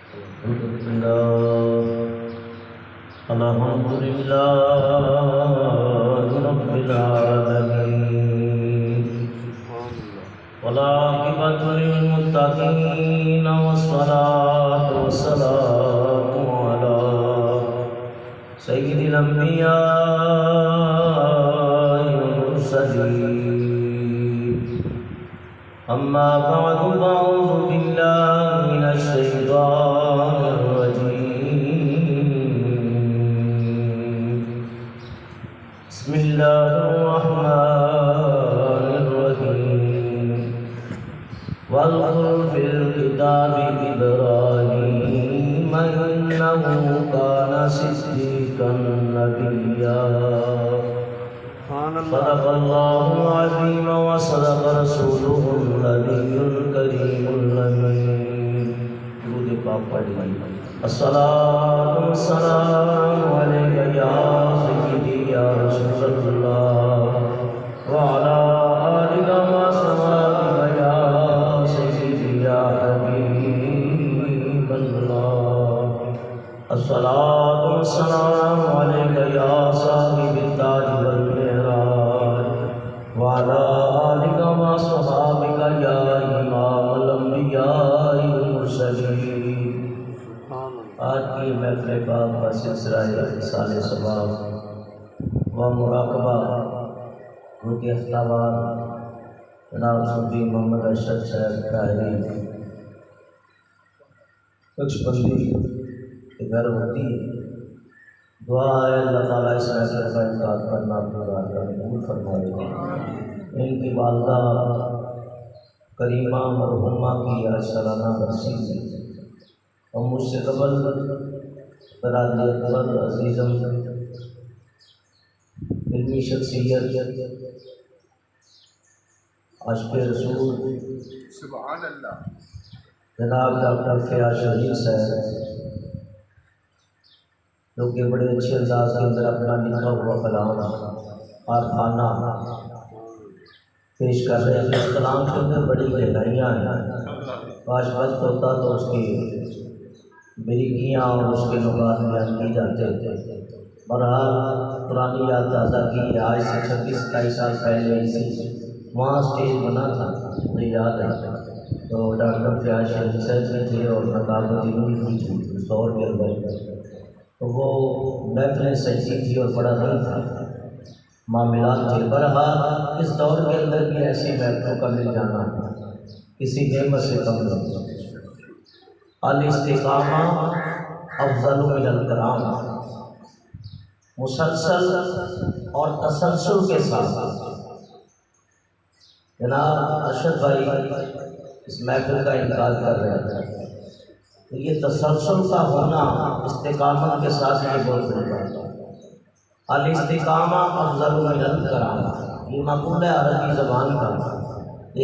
الحمد لله رب العالمين والعاقبة للمتقين والصلاة والسلام على سيد الأنبياء والمرسلين أما بعد فأعوذ بالله من الشيطان الرجيم بسم الله الرحمن الرحيم واذكر في الكتاب إبراهيم إنه كان صديقا نبيا صدق الله العظيم وصدق رسوله النبي الكريم الأمين. درود پاک پڑھیے. الصلاة والسلام عليك يا سيدي يا رسول الله وعلى آلك وصحبك يا سيدي يا حبيب الله. الصلاة والسلام عليك يا صاحب التاج والمعراج وعلى آلك وصحبك يا إمام الأنبياء والمرسلين. آج کی محفل پاک کا سلسلہ اتصال ثواب و مراقبہ روح اختبار جناب صوفی محمد ارشد صاحب طاہری کچھ بندی کے گھر ہوتی ہے. دعا ہے اللہ تعالیٰ اس محفل کا انعقاد کرنا پورا قبول فرمائے. ان کی والدہ کریمہ مرحومہ کی آج سالانہ برسی ہے اور مجھ سے قبل برادری اکبر عزیزم علمی شخصیت عاشق رسول سبحان اللہ جناب ڈاکٹر فیاض شہید صاحب جو کہ بڑے اچھے انداز کے اندر اپنا لکھا ہوا کلام عارفانہ پیش کر رہے ہیں. اس کلام کے اندر بڑی گہرائیاں ہیں. کاش وقت ہوتا تو اس کی بریکیاں اور اس کے نکات بیان کی جاتے تھے. بہرحال پرانی یاد تازہ کی ہے. آج سے 26-27 سال پہلے اسی وہاں اسٹیج بنا تھا مجھے یاد ہے. تو ڈاکٹر فیاض شہید صاحب بھی تھے اور نقابتی بھی تھی اس دور کے اندر. تو وہ محفلیں سجی تھی اور بڑا نہیں تھا معاملات تھے. بہرحال اس دور کے اندر بھی ایسی محفلوں کا مل جانا کسی نعمت سے کم نہیں. الاستقامہ افضل من الکلام. مسلسل اور تسلسل کے ساتھ جناب ارشد بھائی اس محفل کا انعقاد کر رہے ہیں. تو یہ تسلسل کا ہونا استقامت کے ساتھ یہ بہت بڑی بات ہے. الاستقامہ افضل من الکلام یہ مقول ہے عربی زبان کا.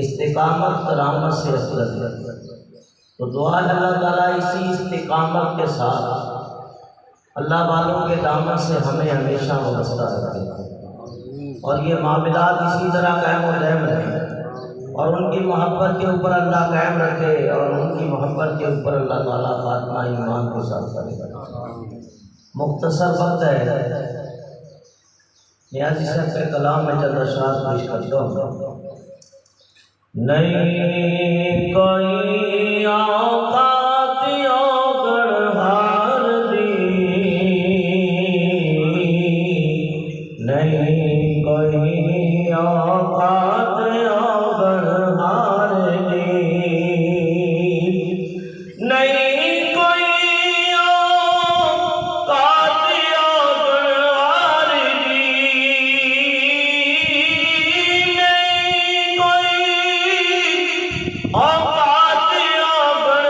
استقامت کرامت سے افضل ہے. تو دعا اللہ تعالیٰ اسی استقامت کے ساتھ اللہ والوں کے دامن سے ہمیں ہمیشہ وابستہ رکھے اور یہ معاملات اسی طرح قائم و دائم رہیں اور ان کی محبت کے اوپر اللہ قائم رکھے اور ان کی محبت کے اوپر اللہ تعالیٰ خاتمہ ایمان کے ساتھ کرے. مختصر وقت ہے. نیازی صاحب کے کلام میں چند اشعار پیش کرتا ہوں. نہیں کوئی اوقات اوگڑ دی نہیں کوئی اوقات اوگڑ دی نہیں کوئی اوقات اوگڑ دی نہیں کوئی اوقات اوگڑ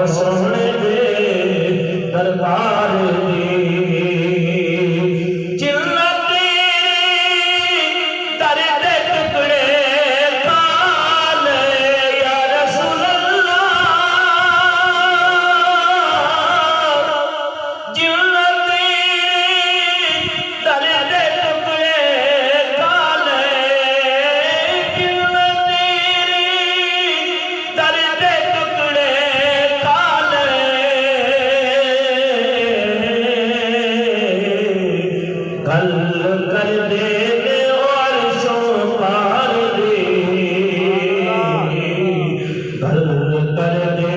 سونے دے دربار دی جلتی در دے ٹکڑے کھا لے یا رسول اللہ جلتی در دے ٹکڑے کھا لے جلتی در دے ٹکڑے کھا لے گل کر دے عرشوں پار دے گل کر دے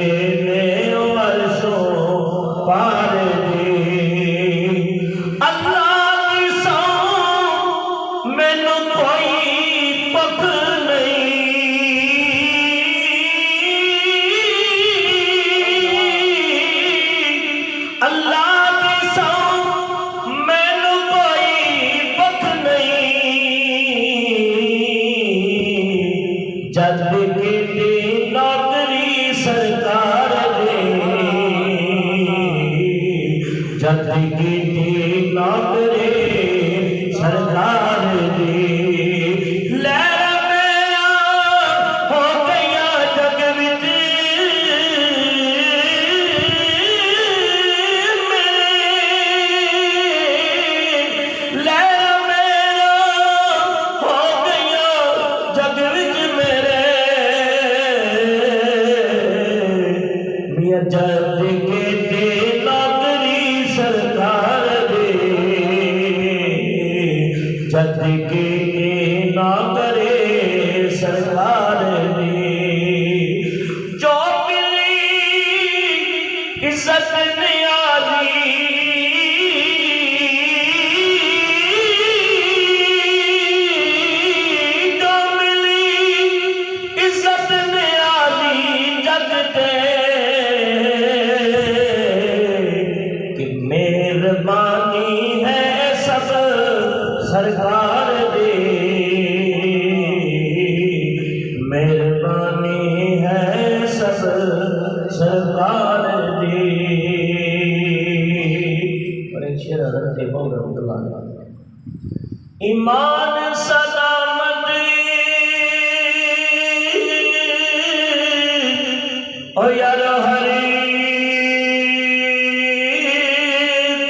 عرشوں پار دے اللہ کی سو مینوں کوئی پک نہیں اللہ کی سو مینوں کوئی پک نہیں جد کی نوکری سرکار دے جد کی نوکری سرکار دے لہر میرا ہو گیا جگ وچ لہر میرا ہو گیا جگ وچ میرے میاں جد کے نوکری سرکار دے جد کے نوکری سرکار دے جو ملی عزت نیازی جو ملی عزت نیازی جگ تے کہ مہربانی ہے سب سرکار دے مہربانی ہے سب سرکار دے اور ایک شعر حضرت بہت رحمۃ اللہ علیہ ایمان سلامت او یار ہری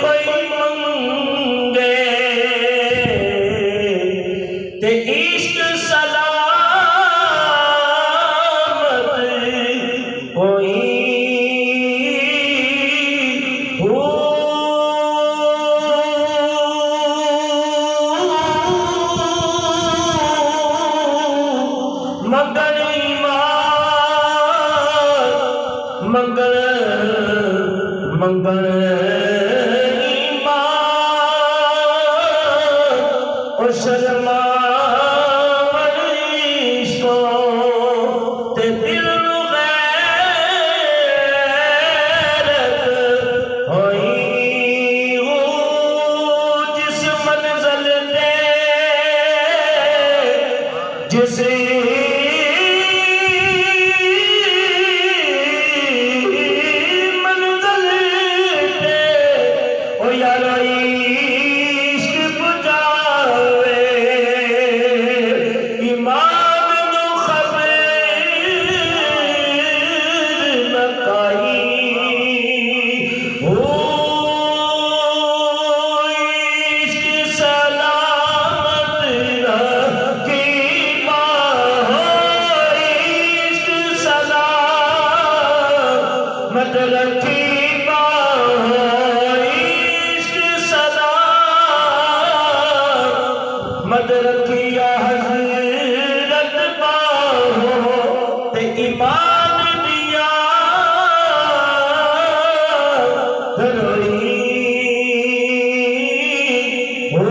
کوئی منگے تے عشق سلامت کوئی مگر ایمان مگر مگر ایمان اور شرما تے دل نو غیرت ہوئی ہو جس منزل تے جس منزل تے او یار عشق پجاوے ایمان نو خبر نکائی ہو عشق سلامت رکھیما ہو عشق سلامت رکھیما ہو عشق سلامت رکھیا حضرت باہو تے ایمان دیا دروئی ہو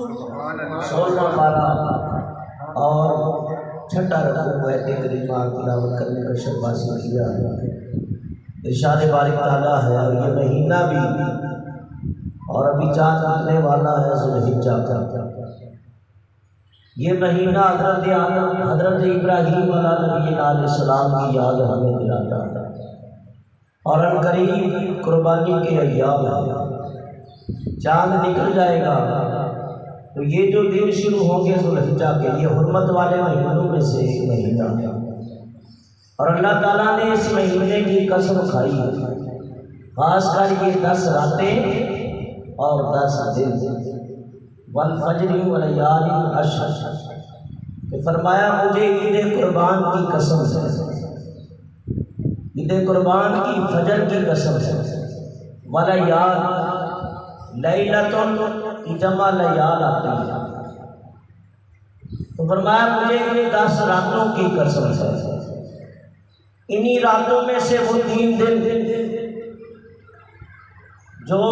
سبحان اللہ 16 12 اور چھٹا رقم بیت کریمہ تلاوت کرنے کا شرف حاصل کیا ارشاد باری تعالیٰ ہے اور یہ مہینہ بھی اور ابھی چاند نکلنے والا ہے ذوالحجہ کا یہ مہینہ حضرت ابراہیم علیہ السلام کی یاد ہمیں دلاتا ہے، اور عنقریب قربانی کے ایام ہیں، چاند نکل جائے گا تو یہ جو دن شروع ہوں گے ذوالحجہ کے، یہ حرمت والے مہینوں میں سے ایک مہینہ ہے، اور اللہ تعالیٰ نے اس مہینے کی قسم کھائی ہے، خاص کر یہ 10 راتیں اور 10 دن، والفجر ولیال عشر، کہ فرمایا مجھے عید قربان کی قسم ہے، عید قربان کی فجر کی قسم ہے، ولیال، لیلۃ کی جمع لیال آتی ہے، تو فرمایا مجھے یہ 10 راتوں کی قسم ہے، انہی راتوں میں سے وہ 3 دن جو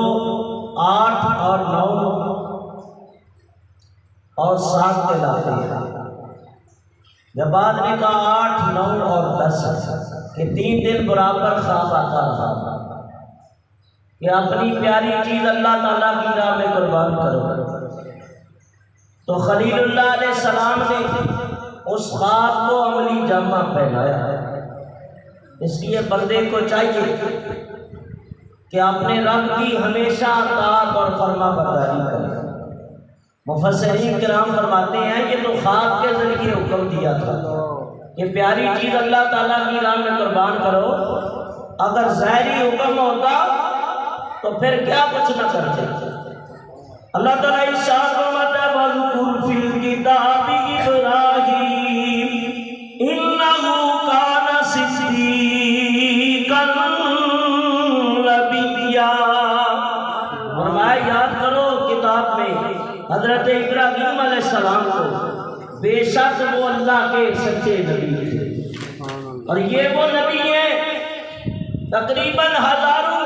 8 اور 9 اور 7 کہلاتے ہیں، یا بعد میں کہا 8، 9 اور 10 کہ 3 دن برابر خواب آتا رہا کہ اپنی پیاری چیز اللہ تعالیٰ کی راہ میں قربان کرو، تو خلیل اللہ علیہ السلام نے اس خواب کو عملی جامہ پہنایا۔ اس لیے بندے کو چاہیے کہ اپنے رب کی ہمیشہ اطاعت اور فرما برداری کرے۔ مفسرین کرام فرماتے ہیں کہ تو خواب کے ذریعے حکم دیا تھا کہ پیاری چیز اللہ تعالیٰ کی راہ میں قربان کرو، اگر ظاہری حکم ہوتا تو پھر کیا کچھ نہ کرتے۔ اللہ تعالیٰ ارشاد فرماتا ہے وَاذْكُرْ فِي الْكِتَابِ إِبْرَاهِيمَ إِنَّهُ كَانَ صِدِّيقًا نَبِيًّا، فرمایا یاد کرو کتاب میں حضرت ابراہیم علیہ السلام کو، بے شک وہ اللہ کے سچے نبی تھے، اور یہ وہ نبی ہیں تقریباً ہزاروں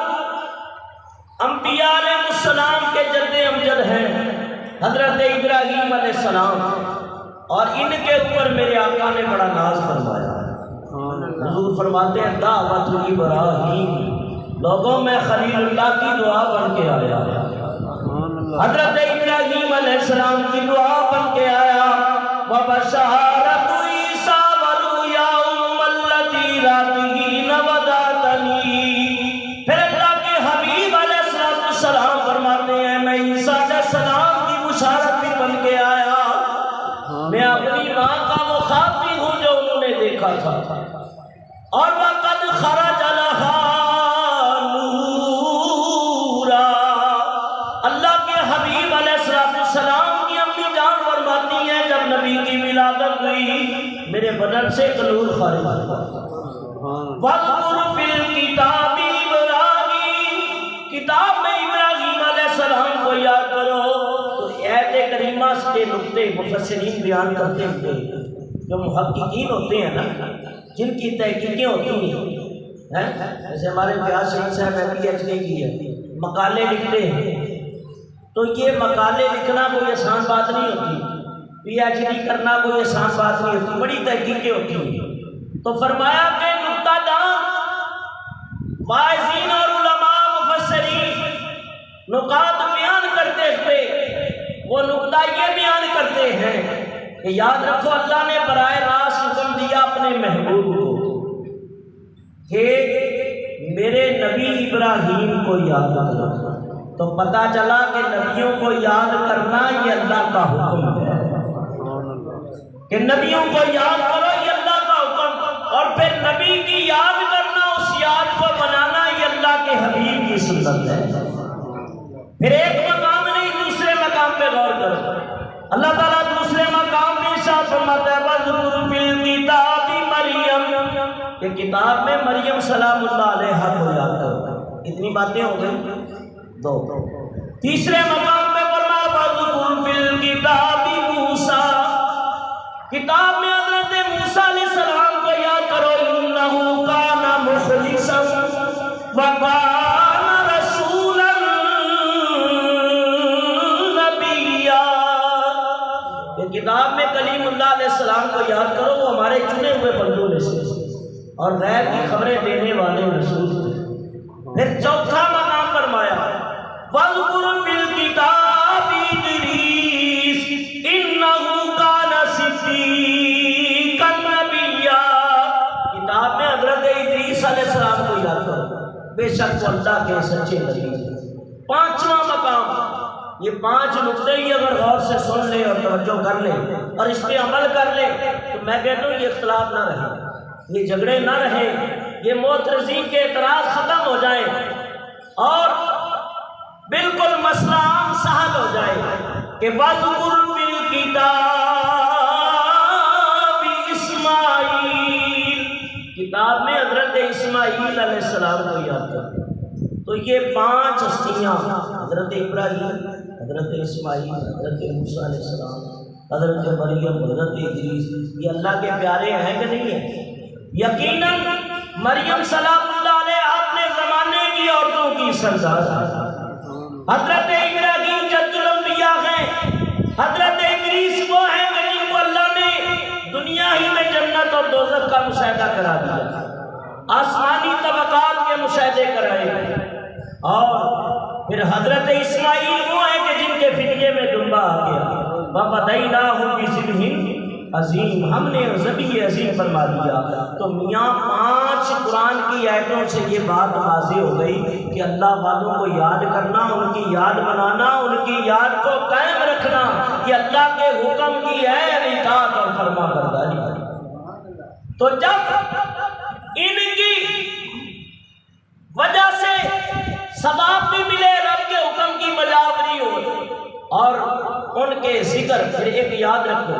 انبیاء علیہ السلام کے جد امجد ہیں حضرت ابراہیم علیہ السلام، اور ان کے اوپر میرے آقا نے بڑا ناز فرمایا۔ حضور فرماتے ہیں دعوت ابراہیم، لوگوں میں خلیل اللہ کی دعا بن کے آیا، حضرت ابراہیم علیہ السلام کی دعا بن کے آیا، وَبَشَارَتُ عِیسیٰ وَالْيَوْمَ الَّذِی رَاتِهِ نَوَدَاتَنِی، پھر اللہ کے حبیب علیہ السلام فرماتے ہیں میں عیسیٰ علیہ السلام کی بشارت بھی بن کے آیا، میں اپنی ماں کا وہ خواب بھی ہوں جو انہوں نے دیکھا تھا، اور وَقَدْ خَرَجَ لَهَا نُورًا، اللہ کے حبیب علیہ السلام کی امی جان فرماتی ہیں جب نبی کی ولادت ہوئی میرے بدن سے ایک نور خارج ہوا۔ وَاذْكُرْ فِي الْكِتَابِ إِبْرَاهِيمَ، کتاب میں ابراہیم علیہ السلام کو یاد کرو۔ تو آیت کریمہ کے نقطے مفسرین بیان کرتے ہوئے جو محققین ہوتے ہیں نا، جن کی تحقیقیں ہوتی ہیں، جیسے ہمارے فیاض شریف صاحب PhD کی ہے، مقالے لکھتے ہیں، تو یہ مقالے لکھنا کوئی آسان بات نہیں ہوتی، PhD کرنا کوئی آسان بات نہیں ہوتی، بڑی تحقیقیں ہوتی ہیں۔ تو فرمایا کہ نقطہ دان واعظین اور علماء مفسرین نکات بیان کرتے ہوئے وہ نقطہ یہ بیان کرتے ہیں کہ یاد رکھو اللہ نے براہ راست حکم دیا اپنے محبوب کو کہ میرے نبی ابراہیم کو یاد کرو، تو پتہ چلا کہ نبیوں کو یاد کرنا یہ اللہ کا حکم ہے، کہ نبیوں کو یاد کرو یہ اللہ کا حکم، اور پھر نبی کی یاد کرنا، اس یاد کو منانا یہ اللہ کے حبیب کی سنت ہے۔ پھر ایک مقام نہیں دوسرے مقام پہ غور کرو، اللہ تعالیٰ دوسرے مقام میں ارشاد فرماتا ہے وَاذْكُرْ فِي الْكِتَابِ مَرْیَم، کہ کتاب میں مریم سلام اللہ علیہا کو یاد کرو۔ اتنی باتیں ہو گئی دو۔ تیسرے مقام پہ فرمایا وَاذْكُرْ فِي الْكِتَابِ مُوسیٰ، کتاب میں حضرت موسیٰ علیہ السلام کو یاد کرو، إِنَّهُ كَانَ مُخْلِصًا وَكَانَ رَسُولًا نَبِيًّا، کہ کتاب میں کلیم اللہ علیہ السلام کو یاد کرو، وہ ہمارے چنے ہوئے بندوں میں سے اور غیب کی خبریں دینے والے رسول تھے۔ پھر چوتھا مقام فرمایا وَاذْكُرْ فِي الْكِتَابِ إِدْرِيسَ إِنَّهُ كَانَ علیہ السلام کو یاد کرو، بے شک وہ اللہ کے سچے نبی ہیں۔ پانچواں مقام، یہ 5 نقطے ہی اگر غور سے سن لے اور توجہ کر لے اور اس پہ عمل کر لے تو میں کہتا ہوں یہ اختلاف نہ رہے، یہ جھگڑے نہ رہے، یہ معترضین کے اعتراض ختم ہو جائیں اور بالکل مسئلہ عام سہل ہو جائے کہ وَاذْكُرْ فِي الْكِتَابِ اسماعیل، کتاب میں حضرت اسماعیل علیہ السلام کو یاد کریں۔ تو یہ 5 ہستیاں، حضرت ابراہیم، حضرت اسماعیل، حضرت موسیٰ علیہ السلام، حضرت مریم، حضرت ادریس، یہ اللہ کے پیارے ہیں کہ نہیں ہیں؟ یقیناً مریم سلام اللہ علیہ اپنے زمانے کی عورتوں کی سردار ہے۔ حضرت ابراہیم جد الانبیاء ہیں، حضرت ادریس وہ ہیں جن کو اللہ نے دنیا ہی میں جنت اور دوزخ کا مشاہدہ کرا دیا، آسمانی طبقات کے مشاہدے کرائے۔ اور پھر حضرت اسماعیل وہ ہیں کہ جن کے فدیے میں دمبا آ گیا، وَفَدَيْنَاهُ بِذِبْحٍ عظیم، ہم نے ذبح عظیم فرما دیا۔ تو میاں 5 قرآن کی آیتوں سے یہ بات واضح ہو گئی کہ اللہ والوں کو یاد کرنا، ان کی یاد بنانا، ان کی یاد کو قائم رکھنا، یہ اللہ کے حکم کی ہے اطاعت اور فرما برداری۔ تو جب ان کی وجہ سے ثواب بھی ملے، رب کے حکم کی بجاوری ہو، اور ان کے ذکر، پھر ایک یاد رکھو،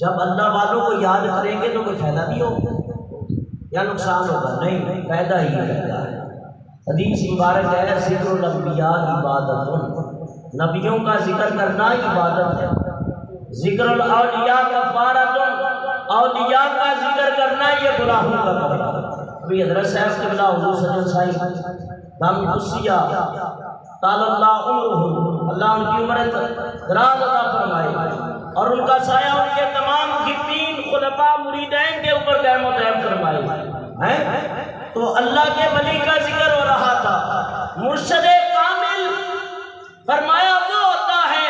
جب اللہ والوں کو یاد کریں گے تو کوئی فائدہ بھی ہوگا یا نقصان ہوگا؟ نہیں، فائدہ ہی فائدہ ہے۔ حدیث مبارک ہے ذکر الانبیاء عبادت، نبیوں کا ذکر کرنا عبادت ہے۔ ذکر الاولیاء کفارۃ، اولیاء کا ذکر کرنا یہ گناہوں کا کفارہ۔ ابھی حضرت صاحب قبلہ حضور سجن صاحب دم قدسیہ طال اللہ عمرہ، اللہ ان کی عمر دراز عطا فرمائے اور ان کا سایہ ان کے تمام محبین خلفاء مریدین کے اوپر قائم و دائم فرمائے ہیں۔ تو اللہ کے ولی کا ذکر ہو رہا تھا۔ مرشد کامل فرمایا وہ ہوتا ہے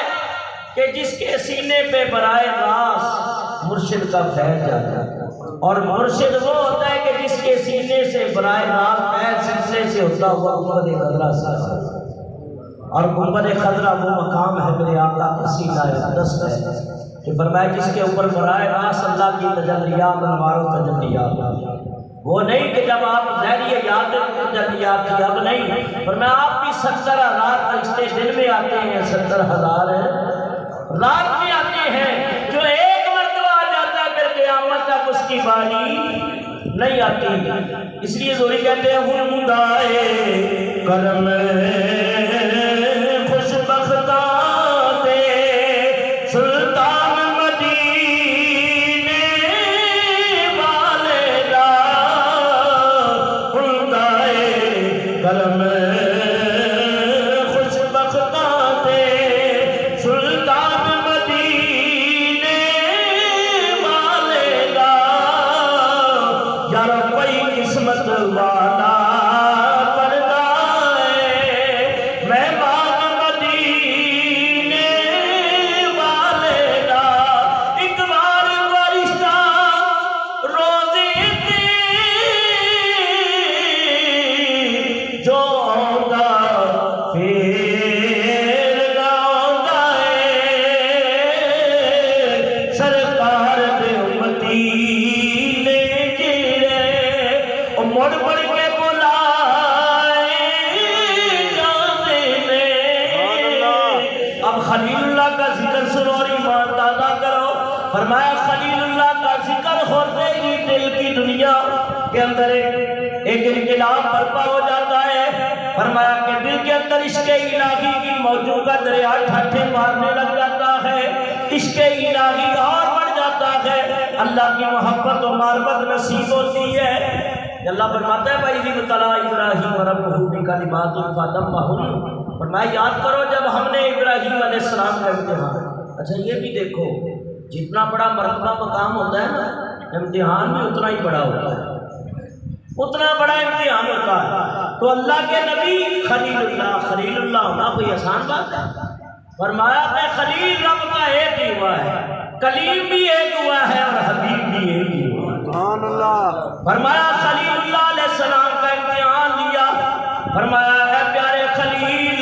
کہ جس کے سینے پہ براہ راست مرشد کا فیض جاتا ہے، اور مرشد وہ ہوتا ہے کہ جس کے سینے سے براہ راست فیض سلسلے سے ہوتا ہوا گنبد خضرا سے، اور گنبد خضرا وہ مقام ہے میرے آقا کا سینہ اقدس ہے کہ فرمایا جس کے اوپر براہ راست اللہ کی تجلیات انوار و تجلیات، وہ نہیں کہ جب آپ ظاہری یاد تجلیات کی، اب نہیں، فرمایا آپ بھی 70,000 فرشتے دن میں آتے ہیں، 70,000 رات میں آتے ہیں، جو ایک مرتبہ آ جاتا ہے پھر قیامت تک اس کی باری نہیں آتی۔ اس لیے زوری کہتے ہیں خدائے کرم خوش بختاتے سلطان مدینے والے دا، خدائے کرم خوش بختاتے سلطان مدینے والے دا، یار کوئی قسمت والا خلیل اللہ کا ذکر سنو اور ایمان تازہ کرو۔ فرمایا خلیل اللہ کا ذکر ہوتے ہی دل کی دنیا کے اندر ایک انقلاب برپا ہو جاتا ہے۔ فرمایا کہ دل کے اندر عشق الہی کی موجوں کا دریا ٹھاٹھے مارنے لگ جاتا ہے، عشق الہی اور بڑھ جاتا ہے، اللہ کی محبت و معرفت نصیب ہوتی ہے۔ اللہ فرماتا ہے بھائی ابتلیٰ ابراہیم ربہ بکلمات فاتمہن، فرمایا یاد کرو جب ہم نے ابراہیم علیہ السلام کا امتحان، اچھا یہ بھی دیکھو جتنا بڑا مرتبہ مقام ہوتا ہے نا، امتحان بھی اتنا ہی بڑا ہوتا ہے، اتنا بڑا امتحان ہوتا ہے۔ تو اللہ کے نبی خلیل اللہ ہونا کوئی آسان بات ہے؟ فرمایا کہ خلیل رب کا ایک ہی ہوا ہے، کلیم بھی ایک ہوا ہے اور حبیب بھی ایک ہی ہوا ہے۔ فرمایا خلیل اللہ علیہ السلام فرمایا اے پیارے خلیل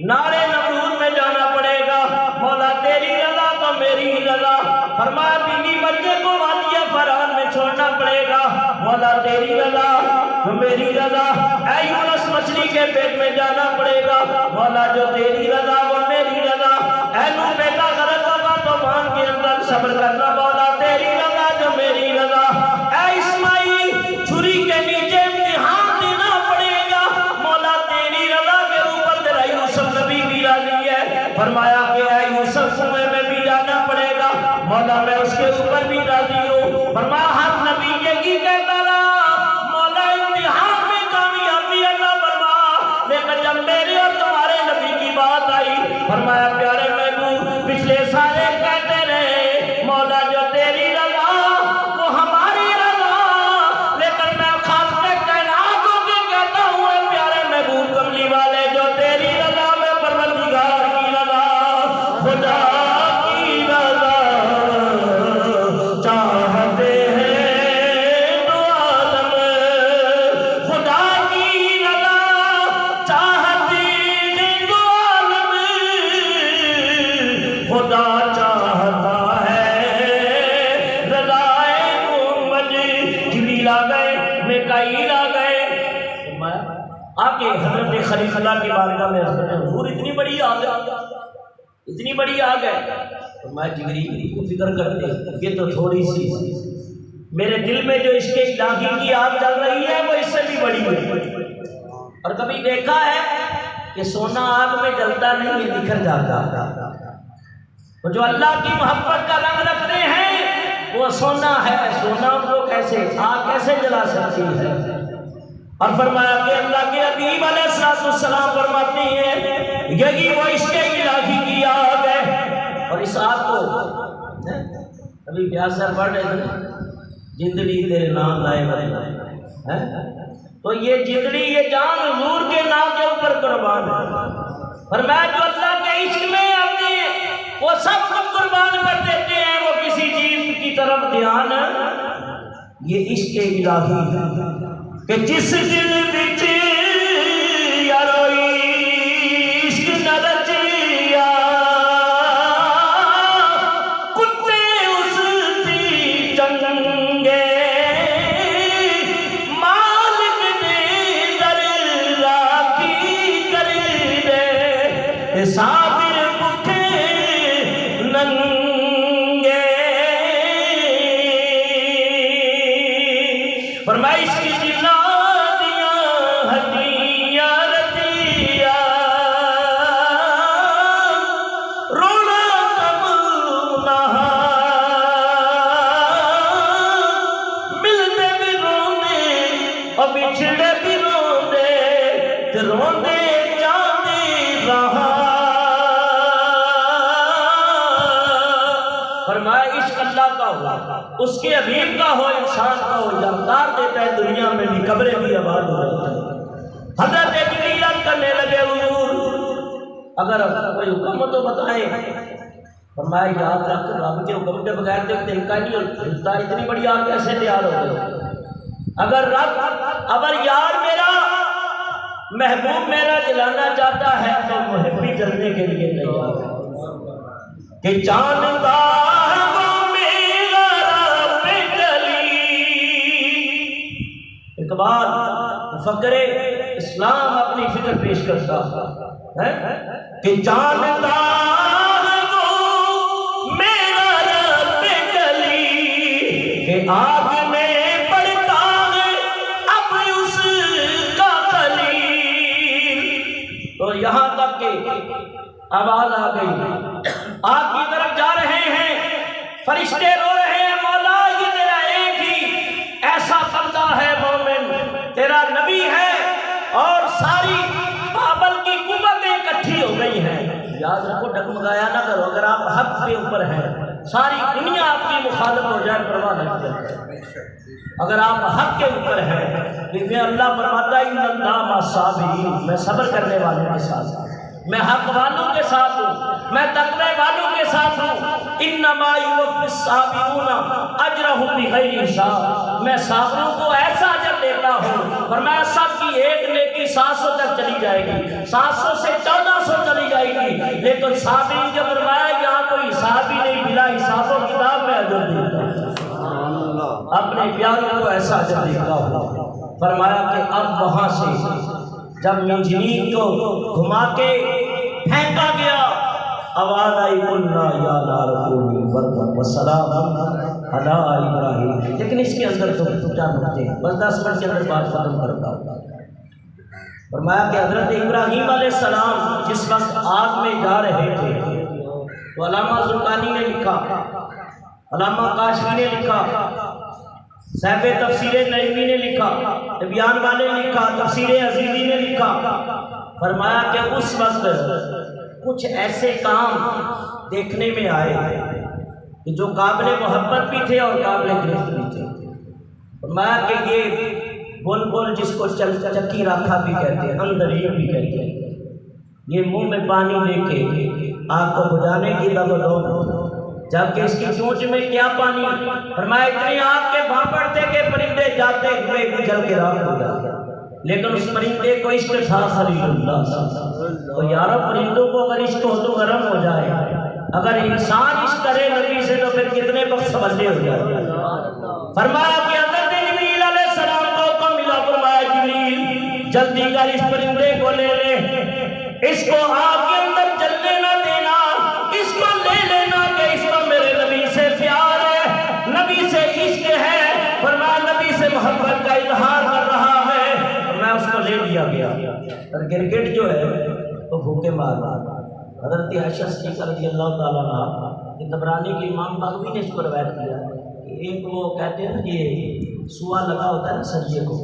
نارے نمرود میں جانا پڑے گا، مولا تیری رضا تو میری رضا۔ فرمایا بیوی بچے کو وادی فرعون میں چھوڑنا پڑے گا، مولا تیری رضا تو میری رضا۔ اے یونس مچھلی کے پیٹ میں جانا پڑے گا، مولا جو تیری رضا وہ میری رضا۔ اے نوح بیٹا غرق ہوگا طوفان کے اندر صبر کرنا، مولا تیری رضا جو میری رضا۔ اے اسماعیل چھری کے نیچے امتحان دینا پڑے گا، مولا تیری رضا کے اوپر تیرا یوسف نبی بھی راضی ہے۔ فرمایا کہ اے یوسف کنویں میں بھی جانا پڑے گا، مولا میں اس کے اوپر بھی راضی ہوں۔ فرمایا ہر نبی یہی کہتا رہا، مولا امتحان میں کامیابی عطا فرما، لیکن جب میرے اور تمہارے نبی کی بات آئی، فرمایا پیارے محبوب پچھلے سارے کہتے رہے مولا جو تیری رضا وہ ہماری رضا، لیکن میں خالق کائنات کو کہتا ہوں اے پیارے محبوب کملی والے جو تیری رضا میں پروردگار کی رضا، خدا کی رضا چاہتے ہیں تو عالم، خدا کی رضا چاہتے ہیں تو عالم، خدا چاہتا ہے رضائے محمد۔ جبریل آ گئے، میکائیل آ گئے، آکے حضرت خلیل اللہ کی بارگاہ میں حضرت حضور اتنی بڑی آ گئے، اتنی بڑی آ گئے۔ میں جبریل کو فکر کرتے یہ تو تھوڑی سی، میرے دل میں جو عشق الہی کی آگ جل رہی ہے وہ اس سے بھی بڑی ہے۔ اور کبھی دیکھا ہے کہ سونا آگ میں جلتا نہیں، یہ نکھر جاتا۔ وہ جو اللہ کی محبت کا رنگ رکھتے ہیں وہ سونا ہے، سونا کو کیسے آگ کیسے جلا سکتی ہے؟ اور فرمایا کہ اللہ کے حبیب علیہ السلام فرماتے ہیں یہی وہ عشق الہی کی آگ ہے۔ اور اس آگ کو ابھی پیاس سے پڑھ رہے تھے جندڑی تیرے نام لائے بھائی، تو یہ جندڑی یہ جان حضور کے نام کے اوپر قربان ہے۔ فرمایا جو اللہ کے عشق میں آتے ہیں وہ سب کچھ قربان کر دیتے ہیں، وہ کسی چیز کی طرف دھیان، یہ عشق الہی ہے کہ جس دل وچ یارو عشق نہ رچیا کتے اس دی چنگے مالک دے در راکھی کر دے صابر پٹھے ننگے۔ فرمائش کی دلا دیا ہدیہ رتیا رونا کب نہا ملتے بھی روندے اور بچھڑے بھی روندے تے روندے جاندے رہا۔ فرمایا عشق اللہ کا ہو، اس کے حبیب کا ہو، انسان کا ہو، یادگار دیتا ہے دنیا میں بھی، قبریں بھی آباد ہو جاتی ہیں۔ حضرت جبریل عرض کرنے لگے حضور اگر کوئی حکم ہو تو بتائیں۔ فرمایا یاد رکھ رب کے حکم کے بغیر تو تلکا نہیں ہوتا، اتنی بڑی آگ کیسے تیار ہو گئی؟ اگر رب اگر یار میرا محبوب میرا جلانا چاہتا ہے تو محبی جلنے کے لیے تیار ہے کہ جانتا اقبال مفکر اسلام اپنی فکر پیش کرتا ہے کہ جانتا ہے وہ میرا رب جلی کہ آگ میں پڑتا ہے اب اس کا خلیل۔ تو یہاں تک کہ آواز آ گئی، آگ کی طرف جا رہے ہیں، فرشتے رو رہے ہیں، مولا یہ تیرا ایک ہی ایسا بندہ ہے مومن، تیرا نبی ہے، اور ساری بابل کی قوتیں اکٹھی ہو گئی ہیں۔ یاد رکھو ڈگمگایا نہ کرو، اگر آپ حق کے اوپر ہیں ساری دنیا آپ کی مخالف ہو جائے پرواہ نہیں کرتے۔ اگر آپ حق کے اوپر ہیں، لیکن اللہ فرماتا ہے ان اللہ مع الصابرین، میں صبر کرنے والوں کے ساتھ ہوں، میں حق والوں کے ساتھ ہوں، میں تقوی والوں کے ساتھ ہوں۔ انما یوفی الصابرون اجرهم بغیر حساب، میں صابروں کو ایسا اجر دیتا ہوں فرمایا سب کی ایک نیکی 700 تک چلی جائے گی، 700 سے 1400 چلی جائے گی، لیکن صحابی نے جو فرمایا یہاں کوئی حساب ہی نہیں، بلا حساب و کتاب میں اجر دیتا ہے، اپنے پیاروں کو ایسا اجر دیتا ہوں۔ فرمایا کہ اب وہاں سے جب منجنیق کو گھما کے پھینکا گیا، آواز آئی قلنا یا نار کونی بردا وسلام علی ابراہیم، لیکن اس کے اندر تو چار نقطے ہیں، بس 10 منٹ کے اندر بات ختم کرتا ہوں۔ فرمایا کہ حضرت ابراہیم علیہ السلام جس وقت آگ میں جا رہے تھے تو علامہ زرقانی نے لکھا، علامہ کاشفی نے لکھا، صاحب تفسیر نعیمی نے لکھا، بیان والے نے لکھا، تفسیر عزیزی نے لکھا، فرمایا کہ اس وقت کچھ ایسے کام دیکھنے میں آئے کہ جو قابل محبت بھی تھے اور قابل گرفت بھی تھے۔ فرمایا کہ یہ بلبل جس کو چکی راکھا بھی کہتے ہیں، اندریر بھی کہتے ہیں، یہ منہ میں پانی لے کے آگ کو بجھانے کی دغدغ، جبکہ اس کی چونچ میں کیا پانی، فرمایا اتنی آگ کے بھانپڑ تھے کہ پرندے جاتے ہوئے بھی جل کے راکھ ہو جاتے، لیکن اس پرندے کو عشق تھا خلیل اللہ۔ تو یارو پرندوں کو اگر عشق ہو تو گرم ہو جائے، اگر انسان عشق کرے نبی سے تو پھر کتنے وقت سمجھے ہو جائے۔ فرمایا کہ حضرت جبریل علیہ السلام کو ملا، فرمایا جبریل جلدی کر اس پرندے کو لے لے، اس کو آگ کے اندر جلنے نہ دینا، اس کو لے لینا کہ اس کو میرے نبی سے پیار ہے، نبی سے عشق ہے، فرمایا نبی سے محبت کا اظہار کر رہا ہے، میں اس کو لے لیا گیا۔ اور گرگٹ جو ہے وہ بھوکے مار رہا۔ حضرت عائشہ صدیقہ رضی اللہ تعالیٰ عنہ، طبرانی کے امام بغوی نے اس کو روایت کیا، ایک وہ کہتے ہیں یہ سوا لگا ہوتا ہے نا سریے کو،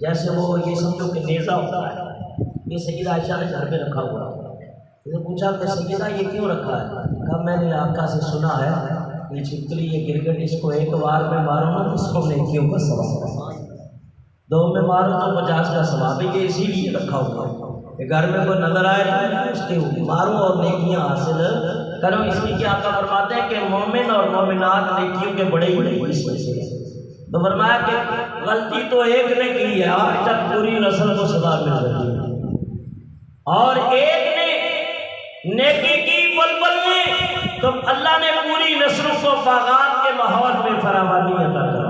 جیسے وہ یہ سمجھو کہ نیزہ ہوتا ہے، یہ سیدہ عائشہ نے گھر میں رکھا ہوا ہے۔ نے پوچھا کہ سیدہ یہ کیوں رکھا ہے؟ کہا میں نے آقا سے سنا ہے یہ چھپکلی یہ گرگٹ اس کو ایک بار میں ماروں نا اس کو نیکیوں کا ثواب ہے، 2 میں مارو تو 50 کا ثواب ہے، یہ اسی لیے رکھا ہوا ہے کہ گھر میں کوئی نظر آئے تو اس کے ماروں اور نیکیاں حاصل کرو، اس لیے کہ آقا فرماتے ہیں کہ مومن اور مومنات نیکیوں کے بڑے بڑے حصے سے۔ تو فرمایا کہ غلطی تو ایک نے کی ہے، آج تک پوری نسل کو سزا مل رہی ہے، اور ایک نے نیکی کی بلبل نے تو اللہ نے پوری نسلوں کو باغات کے ماحول میں فراوانی عطا کر۔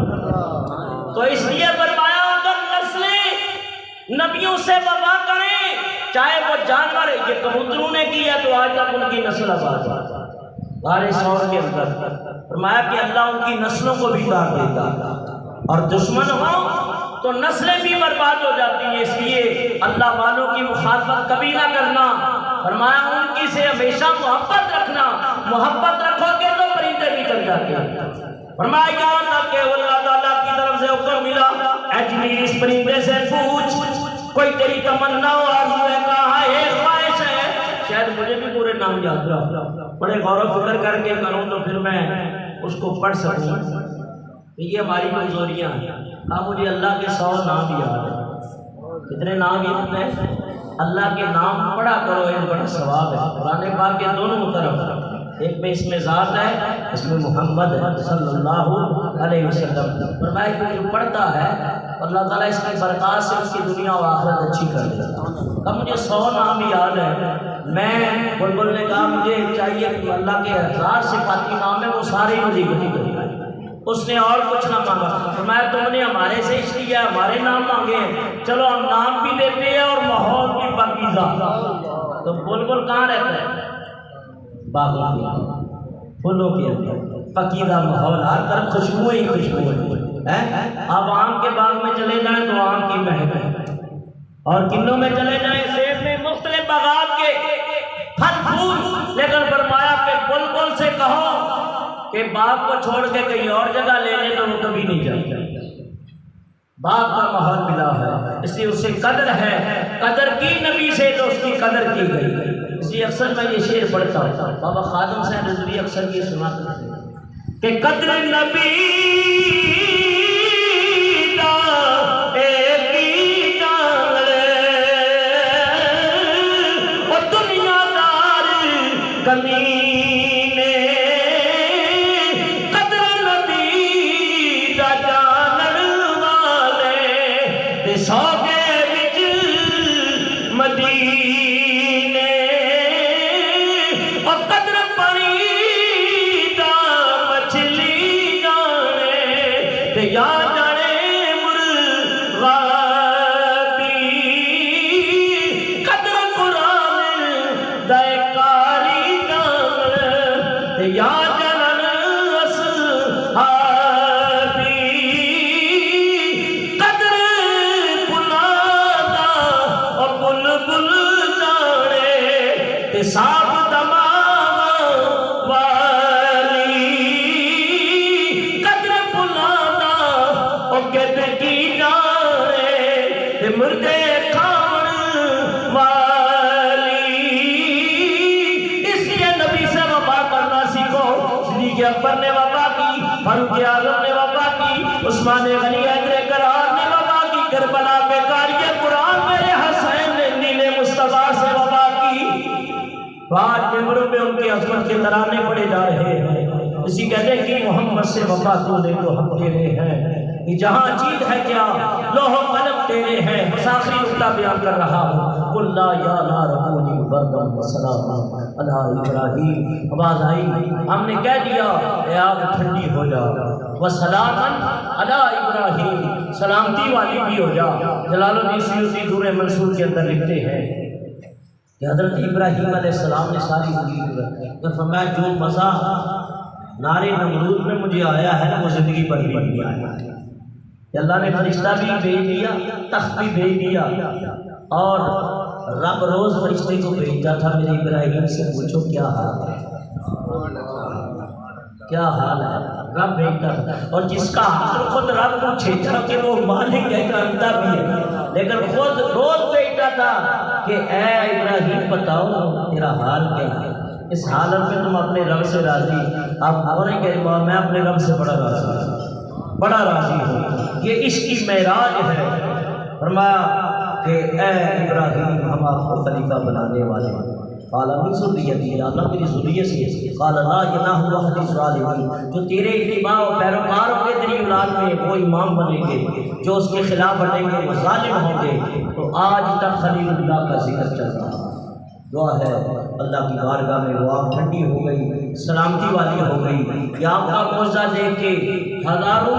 تو اس لیے فرمایا اگر نسلیں نبیوں سے وفا کریں، چاہے وہ جانور، یہ کبوتروں نے کیا تو آج تک ان کی نسل آباد ہے بارے سور کے اندر۔ فرمایا کہ اللہ ان کی نسلوں کو بھی کاٹ دیتا، اور دشمن ہو تو نسلیں بھی برباد ہو جاتی ہیں، اس لیے اللہ والوں کی مخالفت کبھی نہ کرنا۔ فرمایا ان کی سے ہمیشہ محبت رکھنا، محبت رکھو گے تو پرندے بھی چل جاتے ہیں۔ فرمایا یہاں تک کہ اللہ تعالیٰ کی طرف سے حکم ملا، اے جبریل اس پرندے سے پوچھ کوئی تیری تمنا و آرزو ہے، کہا ہے خواہش ہے، شاید مجھے بھی پورے نام یاد رہا، بڑے غور و فکر کر کے کروں تو پھر میں اس کو پڑھ سکوں، یہ ہماری کمزوریاں ہیں۔ کہا مجھے اللہ کے 100 نام یاد ہیں۔ کتنے نام یاد ہیں؟ اللہ کے نام پڑھا کرو، ایک بڑا ثواب ہے۔ قرآن پاک کے دونوں طرف، ایک میں اس میں ذات ہے، اس میں محمد ہے صلی اللہ علیہ وسلم۔ فرمایا کہ جو پڑھتا ہے اللہ تعالیٰ اس کی برکات سے اس کی دنیا و آخرت اچھی کر دیتا۔ کہا مجھے 100 نام یاد ہے۔ میں بلبل نے کہا مجھے چاہیے کہ اللہ کے 1000 صفاتی نام ہے وہ سارے مجھے گھٹی کریں۔ اس نے اور کچھ نہ مانگا۔ فرمایا تم نے ہمارے سے اس لیے ہمارے نام مانگے ہیں، چلو ہم نام بھی دیتے ہیں اور ماحول بھی پاکیزہ۔ تو بلبل کہاں رہتا ہے؟ باغوں کے پھولوں کے اندر، پاکیزہ ماحول، ہر طرف خوشبو ہی خوشبو ہے۔ آپ آم کے باغ میں چلے جائیں تو آم کی مہک ہے، اور کنوں میں چلے جائیں سیب میں، مختلف باغات کے پھل پھول، لیکن فرمایا کہ بلبل سے کہو کہ باغ کو چھوڑ کے کہیں اور جگہ لے لیں تو وہ کبھی نہیں جاتا۔ باغ کا ماحول ملا ہے، اس لیے اس سے قدر ہے، قدر کی نبی سے تو اس کی قدر کی گئی۔ اس لیے اکثر میں یہ شعر پڑھتا ہوں، بابا خادم صاحب رضوی اکثر یہ سناتے ہیں کہ قدر نبی سو تے یا جانے مرغابی قدر قرآن دے کاری جان تے یا جنن اصحابی قدر پلادا او بلبل جانے تے صاحب مردے کھاون والی، اس لیے نبی سے وفا کرنا سیکھو۔ صدیق اکبر نے وفا کی، فاروق اعظم نے وفا کی، عثمان غنی حیدر کرار نے وفا کی، کربلا پہ قاری قرآن میرے حسین نے نیل مصطفیٰ سے وفا کی۔ آج ممبروں پہ ان کی عظمت کے ترانے پڑے جا رہے ہیں۔ اسی کہتے ہیں کہ محمد سے وفا تو دے تو ہم تیرے ہیں، جہاں چیز ہے کیا لوح و قلم تیرے ہیں۔ آخری نقطہ بیان کر رہا ہوں، قل لا یا نار کونی بردا وسلاما علی ابراہیم۔ آواز آئی، ہم نے کہہ دیا اے آگ ٹھنڈی ہو جا، وسلاما علی ابراہیم، سلامتی والی بھی ہو جا۔ جلال الدین سیوطی دور منصور کے اندر لکھتے ہیں کہ حضرت ابراہیم علیہ السلام نے ساری زندگی تو فرمایا جو مزہ نارے نمرود میں مجھے آیا ہے وہ زندگی پر بھی نہیں آیا۔ کہ اللہ نے فرشتہ بھی بھیج دیا، تخت بھی بھیج دیا، اور رب روز فرشتے کو بھیجتا تھا میرے ابراہیم سے پوچھو کیا حال ہے، کیا حال ہے، رب بھیجتا تھا۔ اور جس کا حال خود رب پوچھے تھا کہ وہ مالک ہے، جانتا بھی ہے، لیکن خود روز بھیجتا تھا کہ اے ابراہیم بتاؤ تیرا حال کیا ہے، اس حالت میں تم اپنے رب سے راضی؟ آپ نہیں کہہ رہے میں اپنے رب سے بڑا راضی ہوں، بڑا راضی ہوں، یہ عشق کی معراج ہے۔ فرمایا کہ اے ابراہیم ہم آپ کو خلیفہ بنانے والے ہیں۔ قال من ذریتی، اللہ میری ذریت سے۔ قال لا یناح احد الظالمین، جو تیرے اتباع و پیروکار ہوں گے تیری اولاد میں وہ امام بنیں گے، جو اس کے خلاف بنیں گے وہ ظالم ہوں گے۔ تو آج تک خلیل اللہ کا ذکر چل رہا ہے۔ دعا ہے اللہ کی بارگاہ میں وہ آگ ٹھنڈی ہو گئی، سلامتی والی ہو گئی۔ یا آپ کا معجزہ دیکھ کے ہزاروں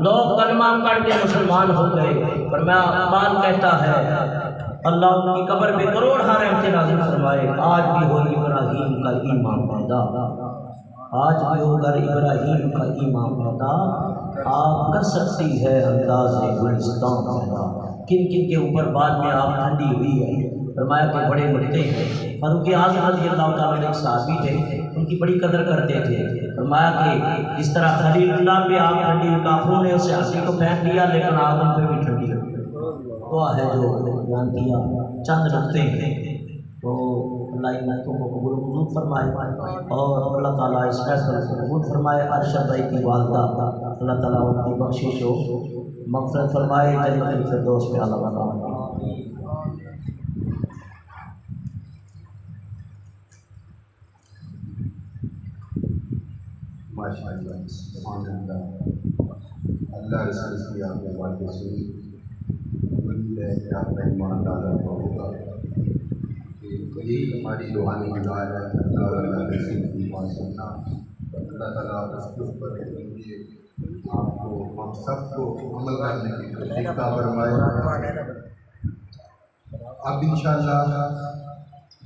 لوگ کلمہ پڑھ کے مسلمان ہو گئے۔ پر میں اقبال کہتا ہے اللہ ان کی قبر پہ کروڑ رحمت نازل فرمائے۔ آج بھی ہو ابراہیم کا ایمان پیدا، آج بھی ہو کر ابراہیم کا ایمان پیدا، آپ کر سکتی ہے انداز گلستان پیدا۔ کن کن کے اوپر بعد میں آپ ٹھنڈی ہوئی ہے؟ فرمایا کہ بڑے مرتے ہیں۔ فاروق اعظم رضی اللہ تعالیٰ عنہ ایک صحابی تھے، ان کی بڑی قدر کرتے تھے۔ فرمایا کہ جس طرح خلیل اللہ پہ آگ ٹھنڈی ہوئی، کافروں نے اسے ہنسی کو پھینک دیا لیکن آگ ان پہ بھی ٹھنڈی ہوئی۔ دعا ہے جو بیان کیا، چند نقطے ہیں تو اللہ ان نقطوں کو قبول منظور فرمائے، اور اللہ تعالیٰ اس فیصلے کو قبول فرمائے۔ ارشد بھائی کی والدہ اللہ تعالیٰ ان کی بخشش و مغفرت فرمائے، جنت الفردوس میں اعلیٰ مقام۔ ماشاءاللہ، سبحان اللہ، اللہ رسول کی آپ نے باتیں سنی، امید ہے کہ آپ کا ایمان تازہ ہوگا کہ یہی ہماری روحانی گزار ہے، اللہ اور اللہ رسول کی بات سننا۔ اللہ تعالیٰ اس کے اوپر آپ کو ہم سب کو عمل کرنے کی توفیق عطا فرمائے۔ اب انشاءاللہ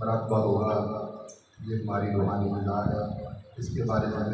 مراقبہ ہوگا، یہ ہماری روحانی گزار ہے، اس کے بارے میں